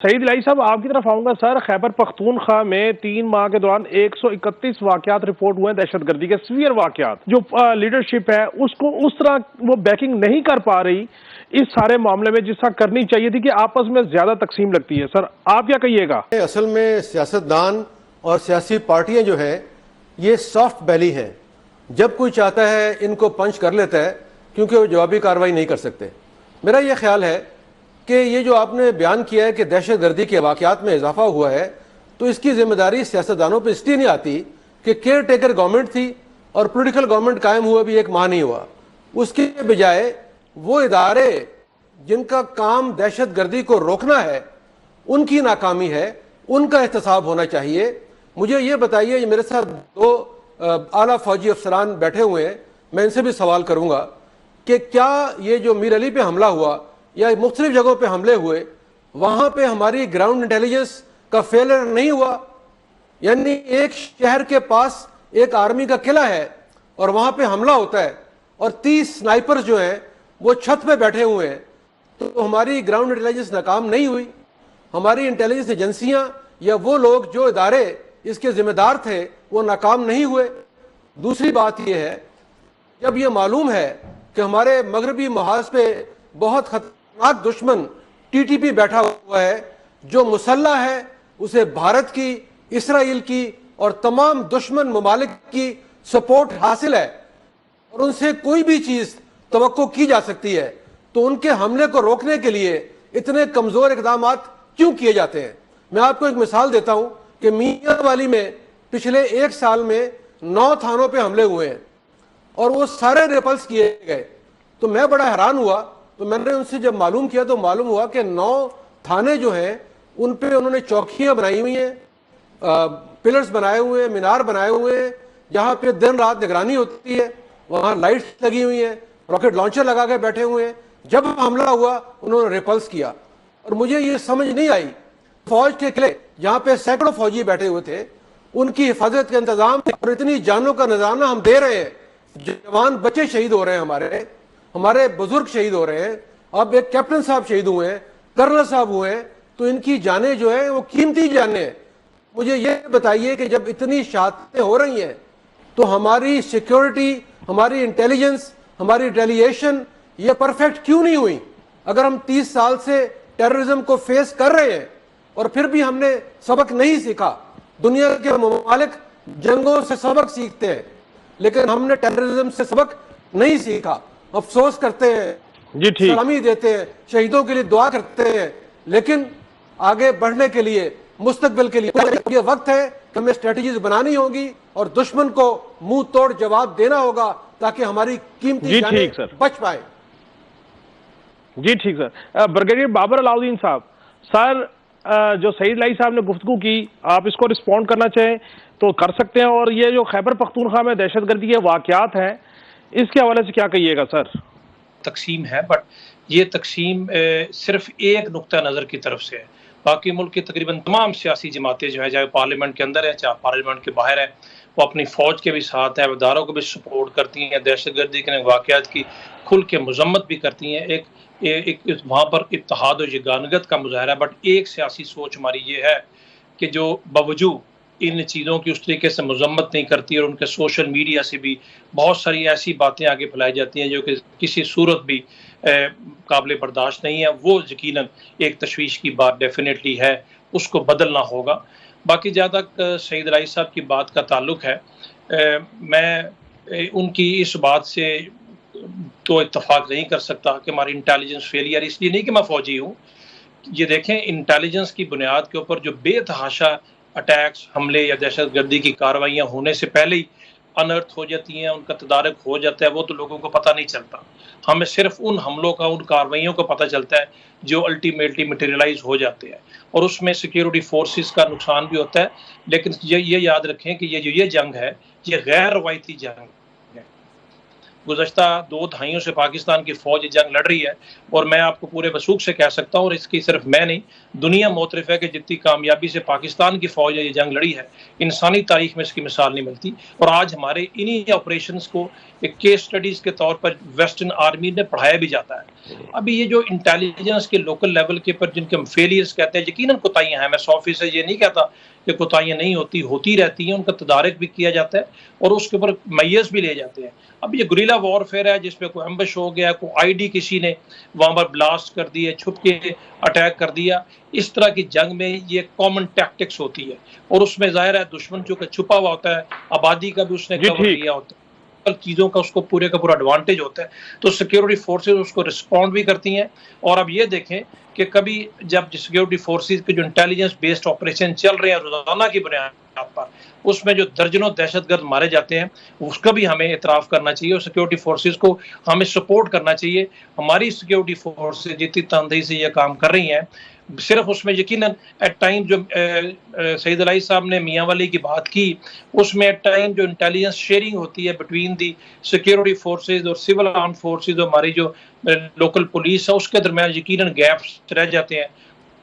सईद इलाही साहब, आपकी तरफ आऊंगा सर। खैबर पख्तूनख्वा में 3 माह के दौरान 131 वाकयात रिपोर्ट हुए हैं दहशतगर्दी के, सीवियर वाकयात। जो लीडरशिप है उसको उस तरह वो बैकिंग नहीं कर पा रही इस सारे मामले में, जिस तरह करनी चाहिए थी, कि आपस में ज्यादा तकसीम लगती है। सर आप क्या कहिएगा? असल में सियासतदान और सियासी पार्टियां जो हैं ये सॉफ्ट बैली हैं। जब कोई चाहता है इनको पंच कर लेता है, क्योंकि वो जवाबी कार्रवाई नहीं कर सकते। मेरा ये ख्याल है कि ये जो आपने बयान किया है कि दहशतगर्दी के वाकयात में इजाफा हुआ है, तो इसकी जिम्मेदारी सियासतदानों पर इसलिए नहीं आती कि केयर टेकर गवर्नमेंट थी और पोलिटिकल गवर्नमेंट कायम हुआ भी 1 माह नहीं हुआ। उसके बजाय वो इदारे जिनका काम दहशतगर्दी को रोकना है उनकी नाकामी है, उनका एहतसाब होना चाहिए। मुझे ये बताइए, मेरे साथ 2 आला फौजी अफसरान बैठे हुए हैं, मैं इनसे भी सवाल करूंगा कि क्या ये जो मीर अली पे हमला हुआ या मुख्तलिफ जगहों पे हमले हुए, वहां पे हमारी ग्राउंड इंटेलिजेंस का फेलियर नहीं हुआ? यानी एक शहर के पास एक आर्मी का किला है और वहां पे हमला होता है और 30 स्नाइपर्स जो हैं वो छत पे बैठे हुए हैं, तो हमारी ग्राउंड इंटेलिजेंस नाकाम नहीं हुई? हमारी इंटेलिजेंस एजेंसियां या वो लोग जो इदारे इसके जिम्मेदार थे वो नाकाम नहीं हुए? दूसरी बात यह है, जब यह मालूम है कि हमारे मगरबी महाज पे बहुत खतरनाक दुश्मन टीटीपी बैठा हुआ है, जो मुसल्ला है, उसे भारत की, इसराइल की और तमाम दुश्मन ममालिक की सपोर्ट हासिल है और उनसे कोई भी चीज तवक्को की जा सकती है, तो उनके हमले को रोकने के लिए इतने कमजोर इकदाम क्यों किए जाते हैं? मैं आपको एक मिसाल देता हूं कि मियांवाली में पिछले 1 साल में 9 थानों पे हमले हुए हैं और वो सारे रिपल्स किए गए। तो मैं बड़ा हैरान हुआ, तो मैंने उनसे जब मालूम किया तो मालूम हुआ कि 9 थाने जो हैं उन पे उन्होंने चौकियां बनाई हुई हैं, पिलर्स बनाए हुए हैं, मीनार बनाए हुए हैं, जहां पे दिन रात निगरानी होती है, वहां लाइट्स लगी हुई हैं, रॉकेट लॉन्चर लगा के बैठे हुए हैं। जब हमला हुआ उन्होंने रिपल्स किया और मुझे ये समझ नहीं आई, फौज के किले जहां पे सैकड़ों फौजी बैठे हुए थे, उनकी हिफाजत का इंतजाम और इतनी जानों का नजराना हम दे रहे हैं, जवान बच्चे शहीद हो रहे हैं, हमारे बुजुर्ग शहीद हो रहे हैं, अब एक कैप्टन साहब शहीद हुए हैं, कर्नल साहब हुए हैं, तो इनकी जानें जो है वो कीमती जानें हैं। मुझे ये बताइए कि जब इतनी शहादतें हो रही हैं तो हमारी सिक्योरिटी, हमारी इंटेलिजेंस, हमारी रिटेलिएशन ये परफेक्ट क्यों नहीं हुई? अगर हम 30 साल से टेररिज्म को फेस कर रहे हैं और फिर भी हमने सबक नहीं सीखा। दुनिया के ममालिक जंगों से सबक सीखते हैं, लेकिन हमने टेररिज्म से सबक नहीं सीखा। अफसोस करते हैं, जी ठीक। सलामी देते हैं, शहीदों के लिए दुआ करते हैं, लेकिन आगे बढ़ने के लिए, मुस्तकबिल के लिए ये वक्त है कि हमें स्ट्रेटजीज बनानी होगी और दुश्मन को मुंह तोड़ जवाब देना होगा, ताकि हमारी कीमती जानें बच पाए। जी ठीक सर। ब्रिगेडियर बाबर अलाउद्दीन साहब, सर जो सईद इलाही साहब ने गुफ्तगू की, आप इसको रिस्पॉन्ड करना चाहें तो कर सकते हैं, और ये जो खैबर पख्तूनख्वा में दहशतगर्दी के वाकयात हैं इसके हवाले से क्या कहिएगा सर? तकसीम है, बट ये तकसीम सिर्फ एक नुक्ता नज़र की तरफ से है। बाकी मुल्क की तकरीबन तमाम सियासी जमातें जो है, चाहे पार्लियामेंट के अंदर है चाहे पार्लियामेंट के बाहर है, वो अपनी फ़ौज के भी साथ है, इदारों को भी सपोर्ट करती हैं, दहशतगर्दी के वाक़यात की खुल के मजम्मत भी करती हैं। एक वहाँ पर इत्तेहाद और यगानगत का मुजाहरा है। बट एक सियासी सोच हमारी ये है कि जो बावजूद इन चीज़ों की उस तरीके से मजम्मत नहीं करती और उनके सोशल मीडिया से भी बहुत सारी ऐसी बातें आगे फैलाई जाती हैं जो कि किसी सूरत भी काबिल बर्दाश्त नहीं है, वो यकीनन एक तशवीश की बात डेफिनेटली है, उसको बदलना होगा। बाकी जहाँ तक सईद इलाही साहब की बात का ताल्लुक है, मैं उनकी इस बात से तो इत्तफाक नहीं कर सकता कि हमारी इंटेलिजेंस फेलियर, इसलिए नहीं कि मैं फ़ौजी हूँ। ये देखें, इंटेलिजेंस की बुनियाद के ऊपर जो बेतहाशा अटैक्स, हमले या दहशतगर्दी की कार्रवाइयाँ होने से पहले ही अनर्थ हो जाती हैं, उनका तदारक हो जाता है, वो तो लोगों को पता नहीं चलता। हमें सिर्फ उन हमलों का, उन कार्रवाइयों का पता चलता है जो अल्टीमेटली मटेरियलाइज हो जाते हैं, और उसमें सिक्योरिटी फोर्सेस का नुकसान भी होता है। लेकिन ये याद रखें कि ये जो ये जंग है, ये गैर रवायती जंग है। गुज़श्ता 2 दहाइयों से पाकिस्तान की फ़ौज जंग लड़ रही है, और मैं आपको पूरे वसूख से कह सकता हूँ, और इसकी सिर्फ मैं नहीं, दुनिया मोतरफ़ है कि जितनी कामयाबी से पाकिस्तान की फ़ौज ने ये जंग लड़ी है, इंसानी तारीख में इसकी मिसाल नहीं मिलती। और आज हमारे इन्हीं ऑपरेशंस को एक केस स्टडीज़ के तौर पर वेस्टर्न आर्मी में पढ़ाया भी जाता है। अभी ये जो इंटेलिजेंस के लोकल लेवल के पर जिनके हम फेलियर्स कहते हैं, यकीनन कोताहियाँ हैं, मैं 100% ये नहीं कहता कि कोताहियाँ नहीं होती, होती रहती हैं, उनका तदारक भी किया जाता है और उसके ऊपर मैयर्स भी लिए जाते हैं। अब ये गुरिल्ला वॉरफेयर है जिसमें कोई एम्बश हो गया, कोई आईडी किसी ने वहाँ पर ब्लास्ट कर दिए, छुप के अटैक कर दिया, इस तरह की जंग में ये कॉमन टैक्टिक्स होती है, और उसमें ज़ाहिर है दुश्मन जो कि छुपा हुआ होता है, आबादी का भी उसने कवर किया होता है, चीज़ों का उसको पूरे का पूरा एडवांटेज होता है, तो सिक्योरिटी फोर्सेज उसको रिस्पॉन्ड भी करती हैं। और अब ये देखें कि कभी जब सिक्योरिटी फोर्सेज के जो इंटेलिजेंस बेस्ड ऑपरेशन चल रहे हैं रोजाना की बुनियाद पर, उसमें जो दर्जनों दहशतगर्द मारे जाते हैं, उसका भी हमें इतराफ़ करना चाहिए और सिक्योरिटी फोर्सेज को हमें सपोर्ट करना चाहिए। हमारी सिक्योरिटी फोर्सेज जितनी तनदेही से ये काम कर रही हैं, सिर्फ उसमें यकीनन एट टाइम जो सईद अलाई साहब ने मियाँ वाली की बात की, उसमें एट टाइम जो इंटेलिजेंस शेयरिंग होती है बिटवीन दी सिक्योरिटी फोर्सेज और सिविल आर्म फोर्सेज, हमारी जो लोकल पुलिस है, उसके दरमियान यकीनन गैप्स रह जाते हैं,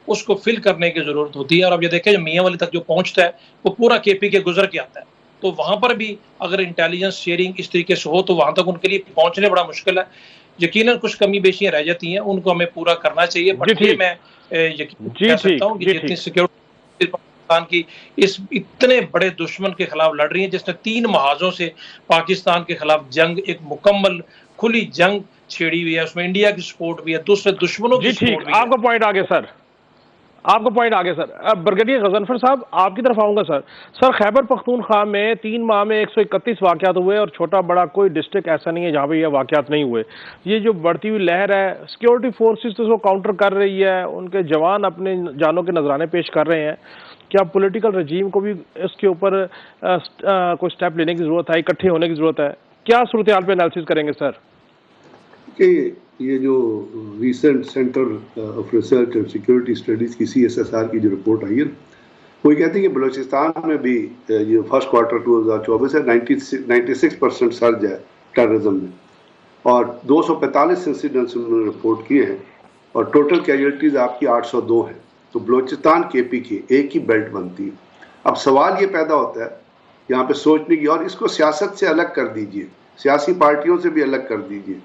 उसको फिल करने की ज़रूरत होती है। और अब ये देखें, जो मियाँ वाली तक जो पहुँचता है वो पूरा KP के गुजर के आता है, तो वहाँ पर भी अगर इंटेलिजेंस शेयरिंग इस तरीके से हो तो वहाँ तक उनके लिए पहुँचने बड़ा मुश्किल है। यकीनन कुछ कमी बेशियाँ रह जाती हैं, उनको हमें पूरा करना चाहिए। बट ये मैं यकीन कह सकता हूँ कि जितनी सिक्योरिटी पाकिस्तान की इस इतने बड़े दुश्मन के खिलाफ लड़ रही है, जिसने 3 महाजों से पाकिस्तान के खिलाफ जंग, एक मुकम्मल खुली जंग छेड़ी हुई है, उसमें इंडिया की सपोर्ट भी है, दूसरे दुश्मनों की सपोर्ट भी है। आपका पॉइंट आगे सर, आपका पॉइंट आगे सर। अब ब्रिगेडियर गजनफर साहब आपकी तरफ आऊंगा सर। सर, खैबर पख्तूनख्वा में 3 माह में 131 वाकयात हुए और छोटा बड़ा कोई डिस्ट्रिक्ट ऐसा नहीं है जहां पे ये वाकयात नहीं हुए। ये जो बढ़ती हुई लहर है, सिक्योरिटी फोर्सेस तो उसको काउंटर कर रही है, उनके जवान अपने जानों के नजराने पेश कर रहे हैं। क्या पॉलिटिकल रजीम को भी इसके ऊपर कोई स्टेप लेने की जरूरत है, इकट्ठे होने की जरूरत है? क्या सूरत हाल पे एनालिसिस करेंगे सर? कि ये जो रिसेंट सेंटर ऑफ रिसर्च और सिक्योरिटी स्टडीज़ की CSSR की जो रिपोर्ट आई है, वो कहती है कि बलूचिस्तान में भी ये फर्स्ट क्वार्टर 2024 है 96% सर्ज है टेररिज्म में, और 245 इंसिडेंट्स उन्होंने रिपोर्ट किए हैं, और टोटल कैजुअल्टीज़ आपकी 802 हैं। तो बलूचिस्तान KP की एक ही बेल्ट बनती है। अब सवाल ये पैदा होता है यहाँ पे सोचने की, और इसको सियासत से अलग कर दीजिए, सियासी पार्टियों से भी अलग कर दीजिए।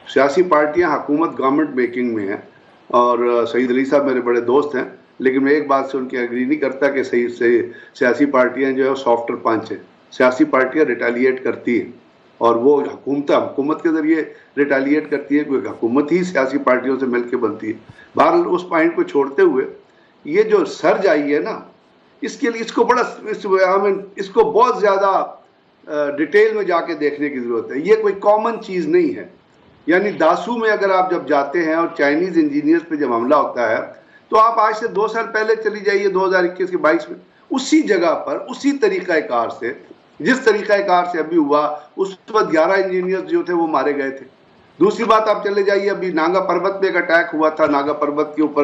सियासी पार्टियां हुकूमत गवर्नमेंट मेकिंग में हैं, और सईद अली साहब मेरे बड़े दोस्त हैं, लेकिन मैं एक बात से उनकी एग्री नहीं करता कि सही से सियासी पार्टियां जो है सॉफ्टर पंच हैं। सियासी पार्टियां रिटेलिएट करती हैं, और वो हुकूमत के ज़रिए रिटेलिएट करती है, कोई हुकूमत ही सियासी पार्टियों से मिल के बनती है। बहरहाल उस पॉइंट को छोड़ते हुए ये जो सर्ज आई है ना, इसके लिए इसको बहुत ज़्यादा डिटेल में जाके देखने की ज़रूरत है। ये कोई कॉमन चीज़ नहीं है। यानी दासू में अगर आप जब जाते हैं और चाइनीज़ इंजीनियर्स पे जब हमला होता है, तो आप आज से 2 साल पहले चली जाइए 2021 के 22 में, उसी जगह पर उसी तरीक़ाकार से, जिस तरीक़ाकार से अभी हुआ, उस वक्त 11 इंजीनियर्स जो थे वो मारे गए थे। दूसरी बात, आप चले जाइए, अभी नागा पर्वत में एक अटैक हुआ था, नागा पर्वत के ऊपर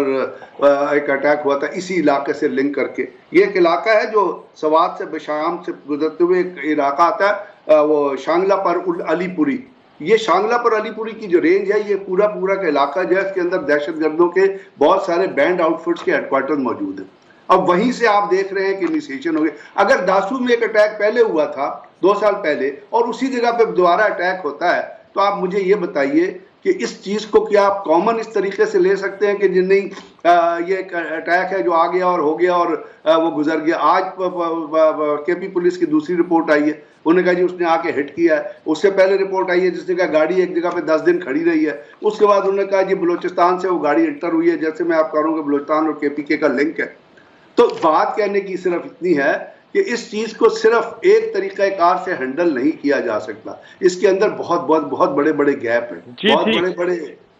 एक अटैक हुआ था इसी इलाके से लिंक करके। ये एक इलाका है जो सवात से बेशाम से गुजरते हुए एक इलाका आता है, वो शांगला पर अलीपुरी। ये शांगला पर अलीपुरी की जो रेंज है, ये पूरा का इलाका जो है, इसके अंदर दहशतगर्दों के बहुत सारे बैंड आउटफिट्स के हेडक्वार्टर मौजूद हैं। अब वहीं से आप देख रहे हैं कि इनिशिएशन हो गया। अगर दासू में एक अटैक पहले हुआ था 2 साल पहले, और उसी जगह पे दोबारा अटैक होता है, तो आप मुझे ये बताइए कि इस चीज़ को क्या आप कॉमन इस तरीके से ले सकते हैं कि नहीं ये एक अटैक है जो आ गया और हो गया और वो गुजर गया। आज KP पुलिस की दूसरी रिपोर्ट आई है, उन्होंने कहा जी उसने आके हिट किया है। उससे पहले रिपोर्ट आई है जिसने कहा गाड़ी एक जगह पे 10 दिन खड़ी रही है। उसके बाद उन्होंने कहा जी बलूचिस्तान से वो गाड़ी इंटर हुई है। जैसे मैं आप करूँगा बलूचिस्तान और KPK का लिंक है। तो बात कहने की सिर्फ इतनी है कि इस चीज़ को सिर्फ एक तरीक़ाकार से हैंडल नहीं किया जा सकता। इसके अंदर बहुत बड़े गैप हैं, बहुत बड़े